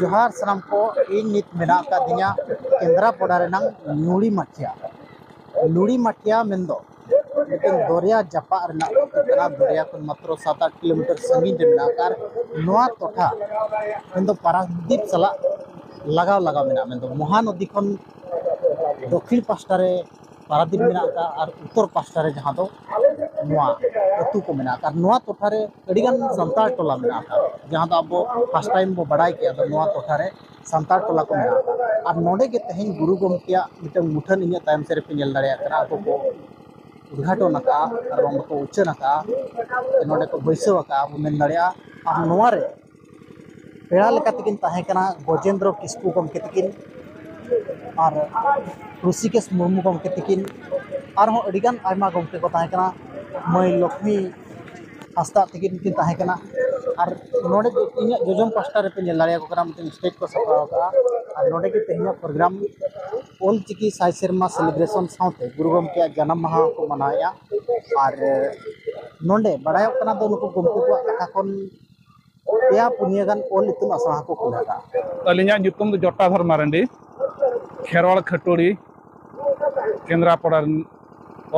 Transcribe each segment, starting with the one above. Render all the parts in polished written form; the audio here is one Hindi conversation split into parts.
जोहार सनाम को इन नित मेना का दिया केंद्रापड़ा रेनांग नुड़ी मठिया मेंदो लेकिन दरिया जापा रेना दरिया को मात्र 7-8 किलोमीटर संगीन रे मेना कार नोआ तोठा मेंदो पारादीप सला लगाव मेना मेंदो महानदी खन दक्षिण पास्टा रे पारादीप मेना का और उत्तर पास्टा रे जहां दो नोआ अतु को मेना का नोआ तोठा रे अडिगान संताल टोला मेना का जहां दो अब फर्स्ट टाइम बो बड़ाई के दो नोआ तोठा रे संताल टोला को मेना का और नोडे के तहेन गुरु गोमकिया मिटन मुठन इन तायम से रे पे नेल दाड़िया करा को उद्घाटन का और को उच्चन का नोडे को बैसव का मेन दाड़िया और नोआ रे पेड़ा लेका तकिन ताहे कना गजेंद्र किस्कू गमके तकिन और ऋषिकेश मुर्मू गमके तकिन और हो अडिगान आयमा गमके को ताहे कना मई लक्ष्मी हस्ता तकिन किन ताहे कना और नोडे इन जोजम पास्टा रे पे नेल दाड़िया को कना मिटन स्टेज को सपराव का और नोडे के तेहना प्रोग्राम ओल चिकी साय सेरमा सेलिब्रेशन साउते गुरु गमके जन्म माहा को मनाया और नोडे बड़ाय कना दो नुको गमके को कथा कोन या पुनियागान ओल इतुन आसरा को खुलागा अलिया जुतुम दो जटाधर मारंडी खेरवाल खटोड़ी केंद्रापड़ा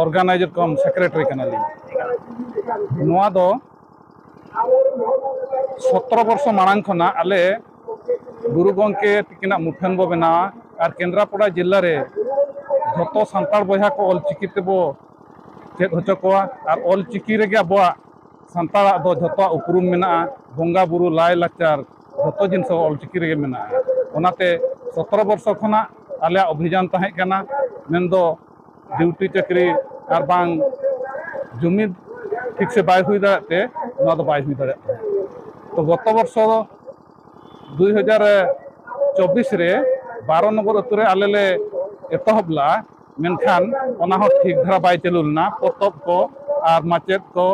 ऑर्गेनाइजर कम सेक्रेटरी कनाली नोआ दो 17 वर्ष मांग खना आले गुरु गंके तिकिना मुठन बो बना और केंद्रापड़ा जिल्ला रे जतो संताल बया को ऑल चिकी ते बो चेद होचो कोआ और ऑल चिकी रे गे बो संताल दो जतो उपरुम मेना बंगा बुरु लाय लाचार जतो जिनस ऑल चिकी रे मेना ओनाते 17 वर्ष खना आले अभियान तहे कना मेंदो ड्यूटी चाकरी और बांग जुमिद ठीक से बाय हुई दाते ना तो बाय हुई दाते तो गत वर्ष 2024 रे 12 नंबर अतुरे आलेले एतहबला मेनखान ओना हो ठीक धरा बाय चलुलना पोतब को और माचेत को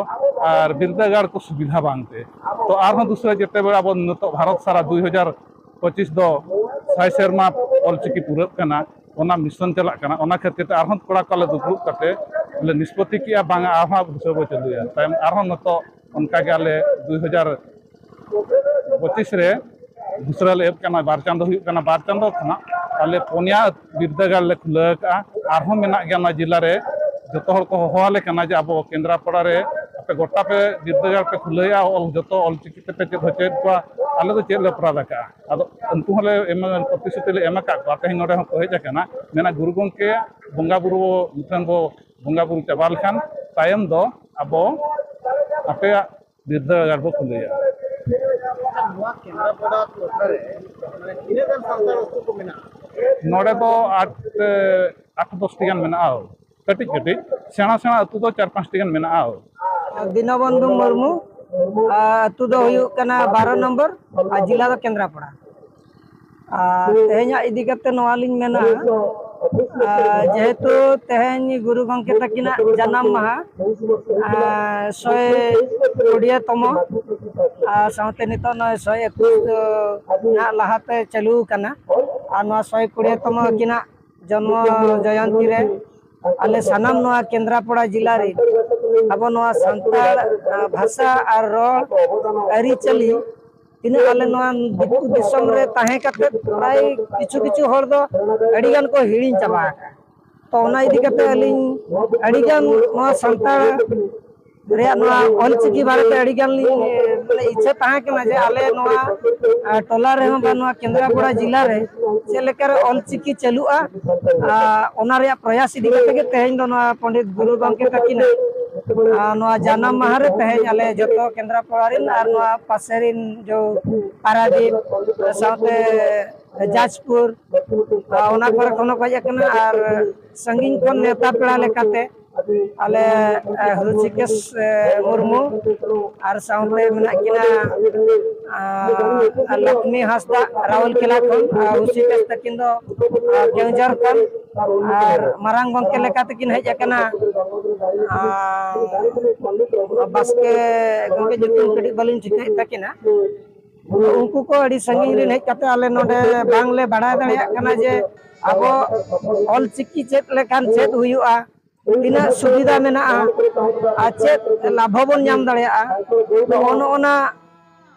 और बिरदागार को सुविधा बांगते तो और दूसरे जिते बेड़ा अब नित भारत सारा 2025 दो साय सेरमा ऑलचिकी पूरत कना ओना मिशन चला कना ओना खातिर आरहन कोड़ा कले दुपुब कते ले निष्पत्ति किया बांगा आहा दूसरे बो चलुया तायम आरहन नतो उनका के आले 2025 रे दूसरा ले एब कना बार चांदो हुई कना बार चांदो खना आले पोनिया बिरदागार ले खुला का आरहन मेना गया ना जिला रे जतो हर को होवाले कना जे अब केंद्रापड़ा रे पे गोटा पे बिरदागार पे खुलाया और जतो ऑलचिकी पे चेत होचे को आले तो चेत ले प्रादा का अदो उनको हले एम प्रतिश्रुति ले एम का को तेहन नोडे हो को हेज कना मेना गुरु गंके बंगा बुरु मुठन बो बंगा बुरु चाबाल खान तायम दो अब आपे बिरदागार बो खुलाया नोआ केंद्रापड़ा तोठा रे माने किने गान संताल अतु को मेना नोडे तो 8-10 टी गान मेना आओ कटिक कटिक सेना सेना अतु तो 4-5 टी गान मेना आओ दीनबंधु मुर्मू अतु दो हुयु कना 12 नंबर आ जिला दो केंद्रापड़ा तेहኛ इदी कते नोआ लिन मेना जेहेतु तेहñ गुरु गंके तकिना जन्म माहा 120 तम साउते नितो 121 ना लहाते चालू कना आ 120 तम किना जन्म जयंती रे आले सानाम नोआ केंद्रापड़ा जिला रे अब नोआ संताल भाषा और रोड अरी चली तीन आले नोआ दिकु दिसम रे ताहे कते प्राय किछु किछु हर दो अडिगान को हिड़िन चाबा तो ओना इदी कते अलिन अडिगान नोआ संताल रे नोआ ऑलचिकी बारे अडिगान माने इच्छा ताहे कना जे आले नोआ टोला रे हम नोआ केंद्रापड़ा जिला रे से लेकर ऑलचिकी चलुआ ओना रे प्रयास इदी कते के तेहन दो नोआ पंडित गुरु गंके तकिना नोआ जन्म माह रे तेहन आले जतो केंद्रापड़ा रिन और नोआ पासेरिन जो पारादीप साउते जाजपुर ओना पर कोनो कय कना और संगीन कोन नेता पेड़ा लेकाते आले ऋषिकेश मुर्मू और साउते मेना किना लक्ष्मी हंसदा राउरकेला खन ऋषिकेश तकिन दो केंजर खन और मारांग गंके लेकाते किन हेज कना बास्के गंके जुतुम कडी बलिन ठिकै तकिना उनको को अड़ी संगीन रिन हेज कते आले नोडे बांगले बाड़ा दाड़िया कना जे अब ऑलचिकी चेत लेखान चेत हुयुआ तीना सुविधा मेना आ चेत लाभ बन नाम दाड़िया तो ओना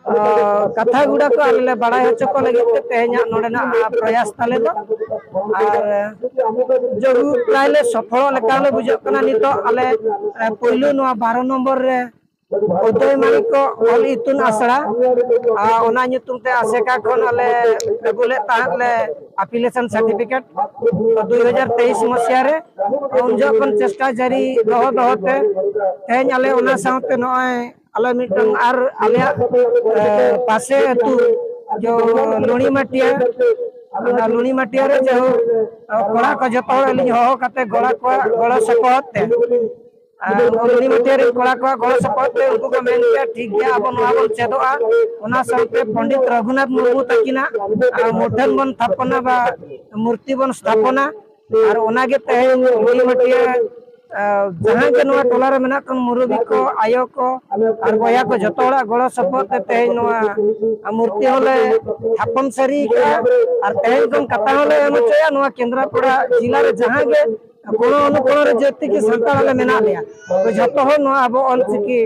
कथा गुड़ा को आले बड़ा हचो को लगे तेहना नोडेना प्रयास ताले दो और जो प्रायले सफल लेकाले बुझो कना नितो आले पहिलो नोआ 12 नंबर रे उदय मालिक को ऑल इतुन आसड़ा ओना nyutum te ASECA खन आले गुले ताले एप्लीकेशन सर्टिफिकेट 2023 मसिया रे उन जखन चेष्टा जारी दहो दहोते तेहन आले ओना साउते नय आले मिटन आर आले पासे अतु जो लुणी माटिया रे जो कोड़ा को जतो अली हो कते गोड़ा को गोड़ा सकोते लुणी माटिया रे कोड़ा को गोड़ा सकोते उनको को मेन के ठीक गया अब नवा चेदोआ ओना साउते पंडित रघुनाथ मुर्मू तकिना मुठन बन स्थापना बा मूर्ति बन स्थापना और ओना के तेहन लुणी माटिया जहां के नवा टोला रे मेना कन मुरुबी को आयो को और बया को जतोड़ा गोड़ सपोत तेहन नवा मूर्ति होले थापन सरी का और तेहन कन कथा होले एमचया नवा केंद्रापड़ा जिला रे जहां के कोनो अनुकोण रे जति की संतान ले मेना लिया तो जतो हो नवा अब ऑलचिकी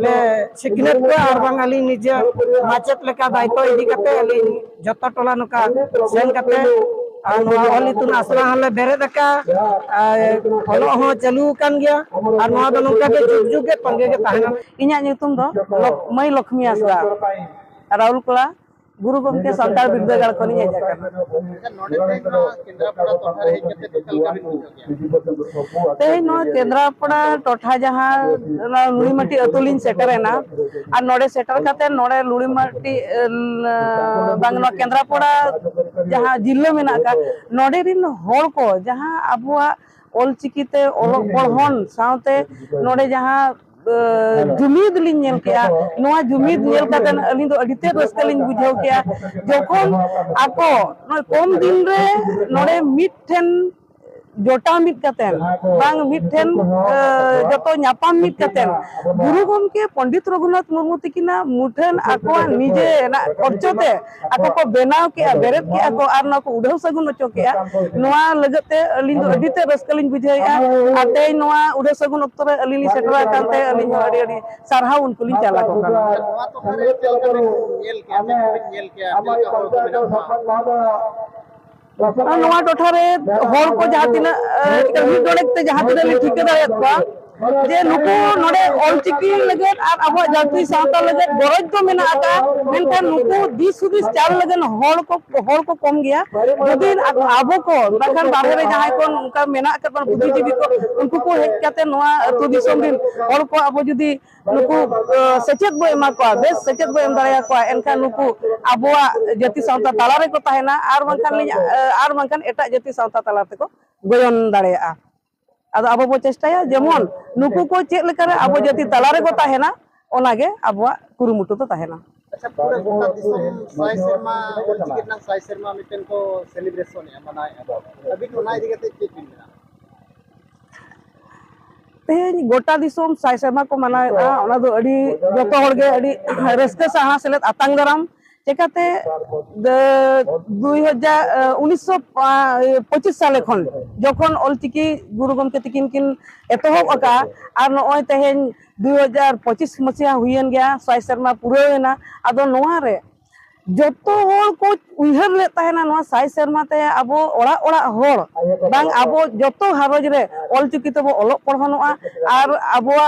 ले सिकनेट को और बंगाली निजे माचत लेका दायित्व इदी कते अली जतो टोला नुका सेन कते ऑली तुन आसरा हले बेरे दका ऑलो हो चालू कान गया और नवा दो नुका के जुग जुग के पंगे के ताहना इन्या nyutum do मई लक्ष्मी आसरा राहुल कोला गुरु गमके संतार बिरदागार खनि हेज आकना नोडे तेना केंद्रापड़ा टोठा रे कते टोटल का बिन बुझो गया ते नो केंद्रापड़ा टोठा जहां लुणीमाटी अतुलिन सेटरेना और नोडे सेटर काते नोडे लुणीमाटी बांगनो केंद्रापड़ा जहां जिल्ला मेना का नोडे रिन होल को जहां अबुआ ऑलचिकीते ओलो पढ़न साउते नोडे जहां जुमीद लिन नेल किया नोआ जुमीद नेल काते अलिन दो अडिते रस्का लिन बुझाव किया जखन आको कम दिन रे नोडे मिठेन जोटा मिट कातेन बांग मिठेन जतो न्यापाम मिट कातेन गुरु गमके पंडित रघुनाथ मुर्मू तिकिना मुठेन आको निजे ना खर्चते आको को बेनाव के बेरेत के आको आर ना को उडव सगुन ओचो के नोआ लगते अलिन दो अडिते रस्कलिन बुझाया आते नोआ उडव सगुन ओक्तो रे अलिली सेटरा कांते अलिन अडी अडी सारहाव उनकुलिन चाला को काना नवा टोठा रे चलका नेल के हॉल को मेना नोआ टोठा रे होल को जहां तिना डोडेकते जहां तिना ठीक दायत को जे नुकु नोडे ऑलचिकी लगेन और अब जाति सावता लगेन गरज तो मेना आका मेनखान नुकु दिस सुदिस चाल लगेन होल को कम गया यदि आबो को बाखान बाहर रे जहां को उनका मेना का बुद्धिजीवी को उनको को हेज काते नोआ अतु दिसम दिन होल को अब जदी नुकु सचेत बो एमा को बेस सचेत बो एम दाया को एनखान नुकु आबोआ जाति सावता ताला रे को ताहेना आर बांखान एटा जाति सावता ताला ते को गोयन दाड़ेया आदो आबो बो चेष्टाया जेमन नुकु को चेक लेकारे आबो जाति तालारे को ताहेना ओनागे आबोआ कुरुमुटु तो ताहेना अच्छा पूरा गोटा दिसम साई शर्मा ऑलचिकी ना साई शर्मा मिटन को सेलिब्रेशन है मनाए अभी तो ना इदी कते चेक बिना तेहन गोटा दिसम साई शर्मा को मनाएला ओना दो अडी जतो होड़गे अडी रस्का साहा सेलेत आतांग दाराम चेकाते 1925 साल खन जखन ऑलचिकी गुरु गमके तिकिन किन एतहब अका आर नय तेहन 2025 मसिया हुयन गया साई शर्मा पुरेना आदो नोआ रे जतो होड़ को उइहर ले ताहेना नोआ साई शर्मा ते आबो ओड़ा ओड़ा होड़ बांग आबो जतो हारोज रे ऑलचिकी ते बो ओलोग पढ़हनोआ आर आबोआ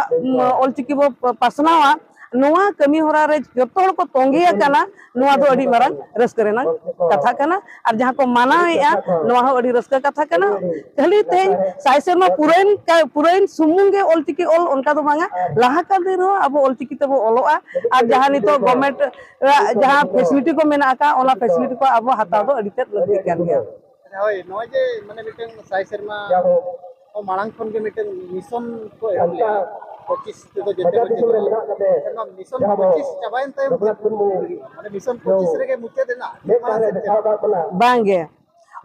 ऑलचिकी बो पासनावा नोआ कमी होरा रे जतो होड़ को तोंगिया काना नोआ दो अडी मारन रस्करेना कथा काना और जहां को मानावेया नोआ हो अडी रस्का कथा काना खाली तेन साई शर्मा पुरेन सुमुंगे ऑलचिकी ऑल उनका दो बांगा लाहा का दे रो अब ऑलचिकी ते बो ओलोआ और जहां नितो गवर्नमेंट जहां फैसिलिटी को मेना का ओना फैसिलिटी को अब हाता दो अडी ते लगी कान गया होय नोय जे माने मिटन साई शर्मा ओ मांग खन के मिटन मिशन को एमले 25 तो जेते बचे मिशन 25 चाबाइन तय माने मिशन 25 रे के मुचे देना बांगे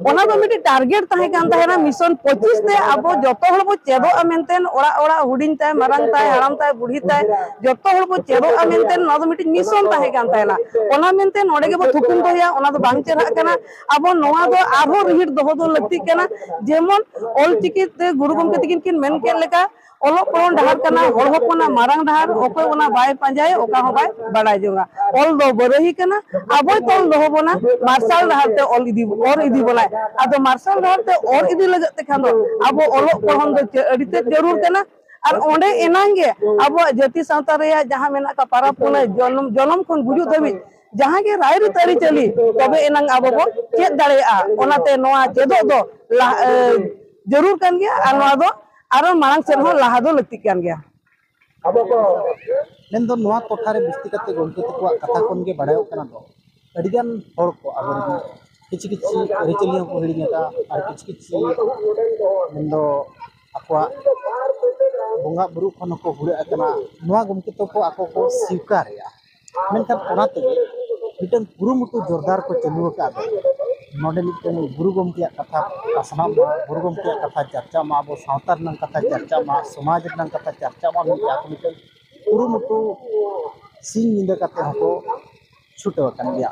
ओना दो मिटी टारगेट ताहे कान ताहेना मिशन 25 ते आबो जतो हळ बो चेदो अमेनतेन ओड़ा ओड़ा हुडिन ताय मारंग ताय हराम ताय बुढ़ी ताय जतो हळ बो चेदो अमेनतेन ना दो मिटी मिशन ताहे कान ताहेना ओना मेनते नोडे के बो थुकुम दोया ओना दो बांग चेरा काना आबो नोआ दो आरो रिहिट दोहो दो लगती काना जेमन ऑलचिकी ते गुरु गमके तिकिन किन मेन के लेका ᱚᱞᱚᱜ ᱯᱚᱲᱦᱚᱱ ᱰᱟᱦᱟᱨ ᱠᱟᱱᱟ ᱦᱚᱲ ᱦᱚᱯᱚᱱᱟᱜ ᱢᱟᱨᱟᱝ ᱰᱟᱦᱟर ᱚᱠᱚᱭ ᱚᱱᱟ ᱵᱟᱭ ᱯᱟᱸᱡᱟᱭ ᱚᱠᱟ ᱦᱚᱸ ᱵᱟᱭ ᱵᱟᱲᱟᱭ ᱡᱚᱝᱟ ᱚᱞ ᱫᱚ ᱵᱟᱨᱟᱦᱤ ᱠᱟᱱᱟ ᱟᱵᱚᱭ ᱛᱚᱞ ᱫᱚᱦᱚ ᱵᱚᱱᱟ ᱢᱟᱨᱥᱟᱞ ᱰᱟᱦᱟर ᱛᱮ ᱚᱨ ᱤᱫᱤ ᱵᱚᱱᱟᱭ ᱟᱫᱚ ᱢᱟᱨᱥᱟल ᱰᱟᱦᱟर ᱛᱮ ᱚᱨ ᱤᱫᱤ ᱞᱟᱹᱜᱤᱫ ᱛᱮᱠᱷᱟᱱ ᱫᱚ ᱟᱵᱚ ᱚᱞᱚᱜ ᱯᱚᱲᱦᱚᱱ ᱫᱚ ᱟᱹᱰᱤ ᱛᱮᱫ ᱡᱟᱹᱨᱩᱲ ᱠᱟᱱᱟ ᱟᱨ ᱚᱸᱰᱮ ᱮᱱᱟᱝ ᱜᱮ ᱟᱵᱚᱣᱟᱜ ᱡᱟᱹᱛᱤ ᱥᱟᱶᱛᱟ ᱨᱮᱭᱟᱜ ᱡᱟᱦᱟᱸ ᱢᱮᱱᱟᱜ ᱠᱟ ᱯᱟᱨᱟᱵᱽ ᱯᱩᱱᱟᱹᱭ ᱡᱚᱱᱚᱢ ᱠᱷᱚᱱ ᱜᱩᱡᱩᱜ ᱫᱷᱟᱹᱵᱤᱡ ᱡᱟᱦᱟᱸ ᱜᱮ ᱨᱟᱭᱨᱤᱛ ᱟᱹᱨᱤᱪᱟᱹᱞᱤ ᱛᱚᱵᱮ ᱮᱱᱟᱝ ᱟᱵᱚ ᱵᱚ ᱪᱮᱫ ᱫᱟᱲᱮᱭᱟᱜᱼᱟ ᱚᱱᱟᱛᱮ ᱱᱚᱣᱟ ᱪᱮᱫᱚᱜ ᱫᱚ ᱡᱟᱹᱨᱩᱲ ᱠᱟᱱ ᱜᱮᱭᱟ ᱟᱨ ᱱᱚᱣᱟ ᱫᱚ ᱟᱨᱚ ᱢᱟᱲᱟᱝ ᱥᱮᱫ ᱦᱚᱸ ᱞᱟᱦᱟ ᱫᱚ ᱞᱟᱹᱠᱛᱤ ᱠᱟᱱ ᱜᱮᱭᱟ ᱢᱮᱱᱫᱚ ᱱᱚᱣᱟ ᱴᱚᱴᱷᱟᱨᱮ ᱵᱤᱥᱛᱤ ᱠᱟᱛᱮ ᱜᱚᱢᱠᱮ ᱛᱟᱠᱚᱣᱟᱜ ᱠᱟᱛᱷᱟ ᱠᱷᱚᱱ ᱜᱮ ᱵᱟᱲᱟᱭᱚᱜ ᱠᱟᱱᱟ ᱫᱚ ᱟᱹᱰᱤᱜᱟᱱ ᱦᱚᱲ ᱠᱚ ᱟᱵᱚᱨᱮᱱ ᱠᱤᱪᱷᱩ ᱟᱹᱨᱤᱪᱟᱹᱞᱤ ᱦᱚᱸᱠᱚ ᱦᱤᱲᱤᱧᱮᱫᱟ ᱟᱨ ᱠᱤᱪᱷᱩ ᱢᱮᱱᱫᱚ ᱟᱠᱚᱣᱟᱜ ᱵᱚᱸᱜᱟ ᱵᱩᱨᱩ ᱠᱷᱚᱱ ᱦᱚᱸᱠᱚ ᱦᱩᱲᱟᱹᱜ ᱟᱠᱟᱱᱟ ᱱᱚᱣᱟ ᱜᱚᱢᱠᱮ ᱛᱟᱠᱚ ᱟᱠᱚ ᱠᱚ ᱥᱤᱠᱟᱨᱮᱜᱼᱟ ᱢᱮᱱᱠᱷᱟᱱ ᱚᱱᱟ ᱛᱮᱜᱮ ᱢᱤᱫᱴᱟᱝ ᱠᱩᱨᱩᱢᱩᱴᱩ ᱡᱳᱨᱫᱟᱨ ᱠᱚ ᱪᱟᱹᱞᱩ ᱟᱠᱟᱫᱟ ᱱᱚᱰᱮ ᱢᱤᱫᱴᱟᱝ ᱜᱩᱨᱩ ᱜᱚᱢᱠᱮᱭᱟᱜ ᱠᱟᱛᱷᱟ ᱯᱟᱥᱱᱟᱣ ᱢᱟ ᱜᱩᱨᱩ ᱜᱚᱢᱠᱮᱭᱟᱜ ᱠᱟᱛᱷᱟ ᱪᱟᱨᱪᱟᱜ ᱢᱟ ᱟᱵᱚ ᱥᱟᱶᱛᱟ ᱨᱮᱱᱟᱜ ᱠᱟᱛᱷᱟ ᱪᱟᱨᱪᱟᱜ ᱢᱟ ᱥᱚᱢᱟᱡᱽ ᱨᱮᱱᱟᱜ ᱠᱟᱛᱷᱟ ᱪᱟᱨᱪᱟᱜ ᱢᱟ ᱢᱤᱫᱴᱟᱝ ᱠᱩᱨᱩᱢᱩᱴᱩ ᱥᱤᱧ ᱧᱤᱫᱟᱹ ᱠᱟᱛᱮ ᱦᱚᱸᱠᱚ ᱪᱷᱩᱴᱟᱹᱣ ᱟᱠᱟᱱ ᱜᱮᱭᱟ